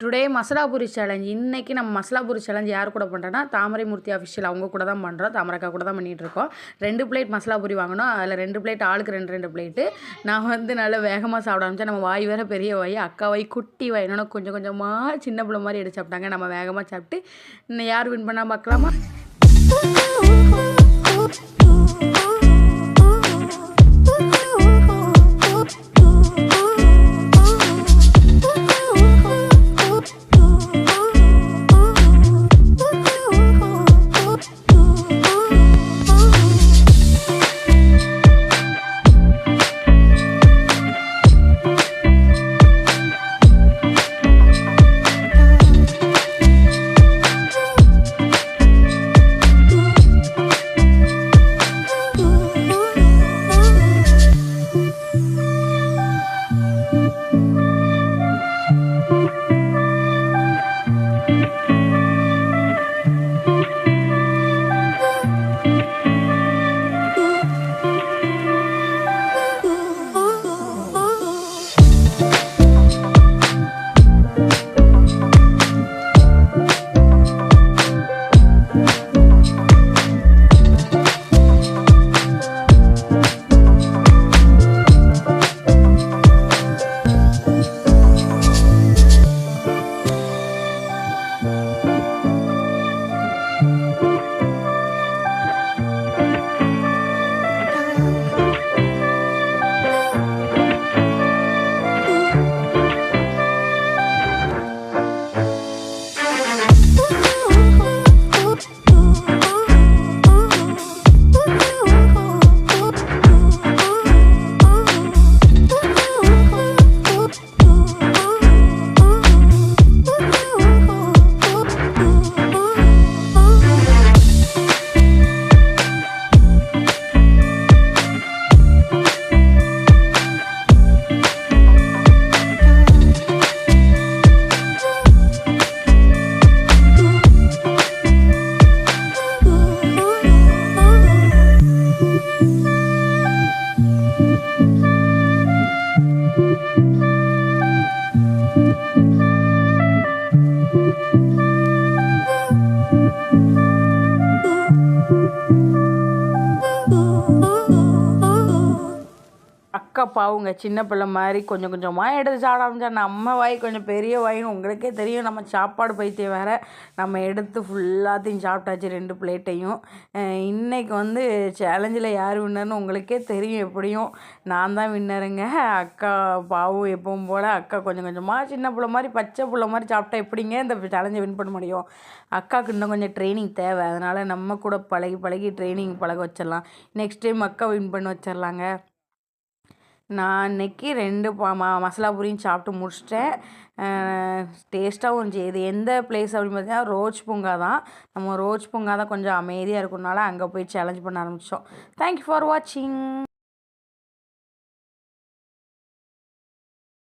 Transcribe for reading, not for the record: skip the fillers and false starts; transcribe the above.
Today masala puri challenge. இன்னைக்கு நம்ம masala puri challenge யார் கூட பண்ணுறோன்னா, தாமரை மூர்த்தி அஃபிஷியல் அவங்க கூட தான் பண்ணுறோம். தாமரைக்கா கூட தான் பண்ணிகிட்ருக்கோம். 2 பிளேட் மசாலா பூரி வாங்கினோம். அதில் 2 பிளேட் ஆளுக்கு 2 பிளேட்டு. நான் நல்லா வேகமாக சாப்பிட ஆரம்பித்தேன். நம்ம வாய் வேறு பெரிய வாய், அக்கா வாய் குட்டி வாய். என்னன்னா கொஞ்சம் கொஞ்சமாக சின்ன பிள்ளை மாதிரி எடுத்து சாப்பிட்டாங்க. நம்ம வேகமாக சாப்பிட்டு இன்னும் யார் வின் பண்ணால் பார்க்கலாமா? அக்கா பாவுங்க சின்ன பிள்ளை மாதிரி கொஞ்சம் கொஞ்சமாக எடுத்து சாப்பிட ஆரம்பிச்சா. நம்ம வாய் கொஞ்சம் பெரிய வாயின்னு உங்களுக்கே தெரியும். நம்ம சாப்பாடு பைத்தியம் வேறு. நம்ம எடுத்து ஃபுல்லாத்தையும் சாப்பிட்டாச்சு 2 பிளேட்டையும். இன்றைக்கி சேலஞ்சில் யார் வின்னர்னு உங்களுக்கே தெரியும். எப்படியும் நான் தான் வின்னருங்க. அக்கா பாவும் எப்பவும் போல் அக்கா கொஞ்சம் கொஞ்சமாக சின்ன பிள்ளை மாதிரி பச்சை பிள்ளை மாதிரி சாப்பிட்டா எப்படிங்க இந்த சேலஞ்சை வின் பண்ண முடியும்? அக்காவுக்கு இன்னும் கொஞ்சம் ட்ரைனிங் தேவை. அதனால் நம்ம கூட பழகி ட்ரைனிங் பழக வச்சிடலாம். நெக்ஸ்ட் டைம் அக்கா வின் பண்ண வச்சிடலாங்க. நான் இன்றைக்கி 2 மசாலா பூரியும் சாப்பிட்டு முடிச்சிட்டேன். டேஸ்ட்டாகவும் இருந்துச்சு. இது எந்த பிளேஸ் அப்படின்னு பார்த்தீங்கன்னா ரோஜ் பூங்கா தான். நம்ம ரோஜ் பூங்கா தான் கொஞ்சம் அமைதியாக இருக்கனால அங்கே போய் சேலஞ்ச் பண்ண ஆரம்பித்தோம். தேங்க்யூ ஃபார் வாட்சிங்.